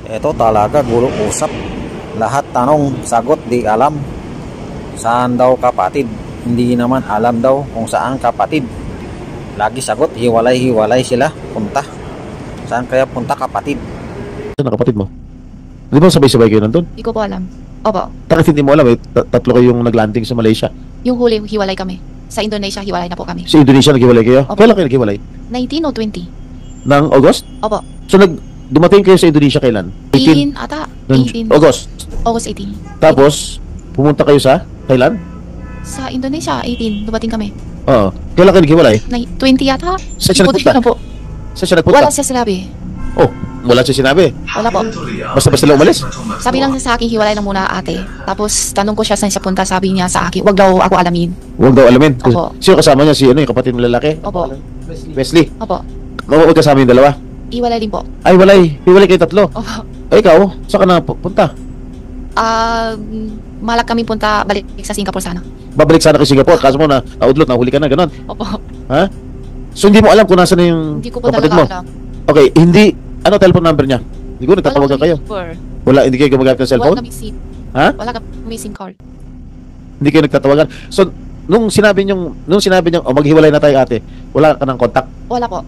Ito talaga guro usap. Lahat tanong, sagot di alam. Saan daw kapatid? Hindi naman alam daw kung saan kapatid. Lagi sagot, hiwalay-hiwalay sila. Punta. Saan kaya punta kapatid? Saan ang kapatid mo? Di ba sabay-sabay kayo nandun? Hindi ko po alam. Opo. Bakit hindi mo alam eh? Tatlo kayong naglanding sa Malaysia. Yung huli, hiwalay kami. Sa Indonesia, hiwalay na po kami. Sa Indonesia naghiwalay kayo? Opo. Kailan kayo naghiwalay? 19 o 20? Ng August? Opo. So dumating kayo sa Indonesia kailan? 18 ata. ng 18. August. August 18. Tapos, pumunta kayo sa Thailand? Sa Indonesia, 18. Dumating kami. Oo. Kailan kayo naghiwalay? 20 yata? Saan siya Hindi ko nagpunta? na po. Saan siya nagpunta? Wala siya sinabi. Oh, wala siya sinabi. Wala po. Basta-basta lang umalis? Sabi lang niya sa akin, hiwalay na muna ate. Tapos tanong ko siya saan siya punta. Sabi niya sa akin, wag daw ako alamin. Huwag daw alamin. Opo. Sino kasama niya? Si ano, yung kapatid mo lalaki? Opo. Wesley. Opo. Huwag kasama yung dalawa? Hiwalay din po. Ay, walay. Hiwalay kayo tatlo. Opo. Ay, ikaw? Saan ka na punta? Malak kami punta, balik sa Singapore sana. Babalik sana kay Singapore. Kaso mo na, naudlot, nahuli ka na, ganon. Opo. Ha? So, hindi mo alam kung nasa na yung Hindi ko po kapatid mo? talaga alam. Okay, hindi. Ano telephone number niya? Hindi ko, nagtatawagan kayo. Wala, hindi kayo gumagamit ng Wala cellphone? kami SIM. Ha? Wala kami SIM card. Hindi kayo nagtatawagan. So, nung sinabi niyo, oh, maghiwalay na tayo ate, wala ka ng contact. Wala po.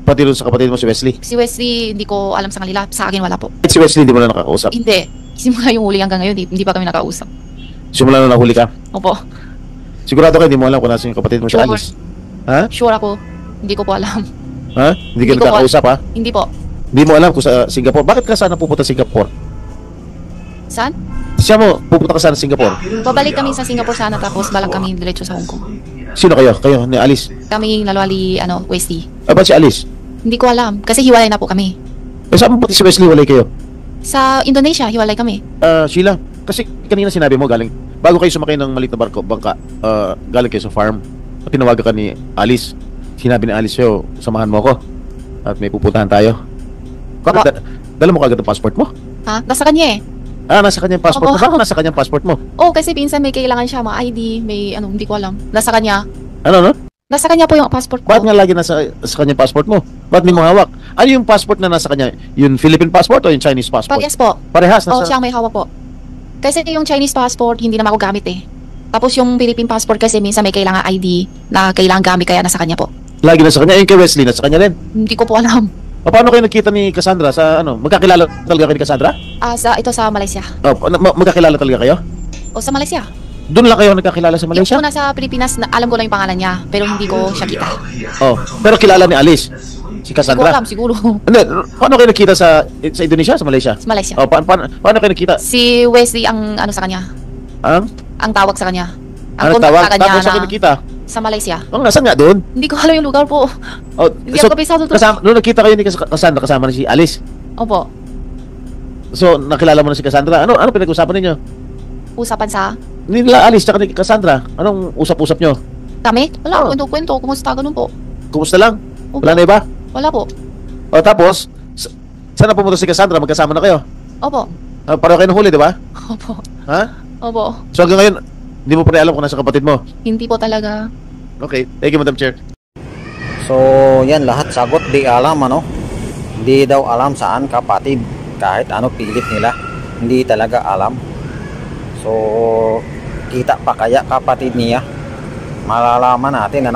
Pati doon sa kapatid mo si Wesley. Si Wesley, hindi ko alam sa kanila. Sa akin, wala po. Si Wesley, hindi mo na nakakausap. Hindi. Simula yung huli hanggang ngayon, hindi pa kami nakausap. Simula na nahuli ka. Opo. Sigurado ka, hindi mo alam kung nasa yung kapatid mo si Sure. Alice. Ha? Sure ako. Hindi ko po alam. Ha? Hindi ka Hindi ko nagkakausap ha? Hindi po. Hindi mo alam kung sa Singapore. Bakit ka sana pupunta sa Singapore? Saan? Siya mo, pupunta ka sana sa Singapore. Babalik kami sa Singapore sana tapos balak kami diretso sa Hong Kong. Sino kayo? Kayo, ni Alice. Kami lalwali, Wesley. Ba't si Alice? Hindi ko alam. Kasi hiwalay na po kami. Eh, saan mo pati si Wesley walay kayo? Sa Indonesia, hiwalay kami. Sheila, kasi kanina sinabi mo bago kayo sumakay ng maliit na bangka, galing kayo sa farm. At tinawagan ka ni Alice. Sinabi ni Alice sa'yo, samahan mo ako. At may pupuntahan tayo. Bakit? Dala mo kagad ang passport mo? Ha? Nasa kanya eh. Nasa kanya yung passport mo. Opo. Bakit nasa kanya yung passport mo? Oh, kasi pinsan may kailangan siya, mga ID, may hindi ko alam. Nasa kanya. Ano? Nasa kanya po yung passport ko. Bakit nga lagi sa kanya yung passport mo? Bakit may mo hawak? Ano yung passport na nasa kanya? Yung Philippine passport o yung Chinese passport? Parehas po. Parehas. Oh, siya ang may hawak po. Kasi yung Chinese passport, hindi naman ako gamit eh. Tapos yung Philippine passport kasi minsan may kailangan ID na kailangan gamit kaya nasa kanya po. Lagi nasa kanya. Yung kay Wesley, nasa kanya rin. Hindi ko po alam. Paano kayo nagkita ni Cassandra sa ano? Magkakilala talaga kayo ni Cassandra? Ito sa Malaysia. Magkakilala talaga kayo? O sa Malaysia. Doon lang kayo nagkakilala sa Malaysia? Yung una sa Pilipinas, alam ko lang yung pangalan niya, pero hindi ko siya kita. Oh, pero kilala ni Alice? Si Hindi ko Cassandra? alam, siguro. Hindi, paano kayo nagkita sa Indonesia, sa Malaysia? Sa Malaysia. Oh, paano kayo nagkita? Si Wesley ang sa kanya. Ang tawag sa kanya. Ang Ano tawag? kontak sa kanya Tapos sa kayo na nagkita? sa Malaysia. Nasaan nga doon? Hindi ko alam yung lugar po. Oh, Hindi ako kabisado doon. Nung nagkita kayo ni Cassandra, kasama ni si Alice. Opo. So, nakilala mo na si Cassandra. Ano pinag-usapan ninyo? Usapan sa Nila Alice tsaka ni Cassandra. Anong usap-usap nyo? kami? Wala, Oh. kwento. Kumusta? Ganun po. Kumusta lang? Opo. Wala na iba? Wala po. O tapos, saan na pumunta si Cassandra? Magkasama na kayo? Opo. Pareho kayo nahuli, di ba? Opo. Ha? Opo. So hanggang ngayon, hindi mo pa rin alam kung nasa kapatid mo. Hindi po talaga. Okay, thank you, Madam Chair. So, yan lahat sagot di alam Hindi daw alam saan kapatid. Kahit ano pilit nila, hindi talaga alam. So, kita pa kaya kapatid niya? Malalaman natin